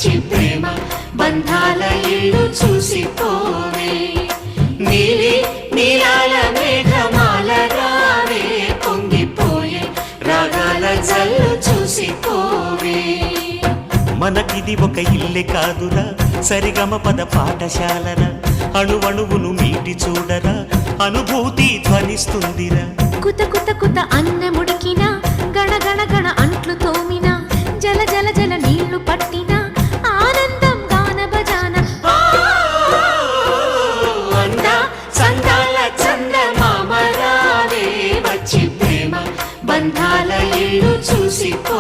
వచ్చి ప్రేమ బంధాల ఇల్లు చూసిపోవే నీలి నీలాల మేఘమాల రావే పొంగిపోయే రాగాల జల్లు చూసిపోవే మనకిది ఒక ఇల్లే కాదురా సరిగమ పద పాఠశాలరా అణువణువును మీటి చూడరా అనుభూతి ధ్వనిస్తుందిరా కుత కుత కుత అన్నముడికిన గణ గణ గణ అంట్లు తోమిన జల జల జల నీళ్లు పట్టిన ఆనందం గాన బజాన అందా చందాల చందమామ రావే వచ్చి ప్రేమ బంధాల ఇల్లు చూసిపో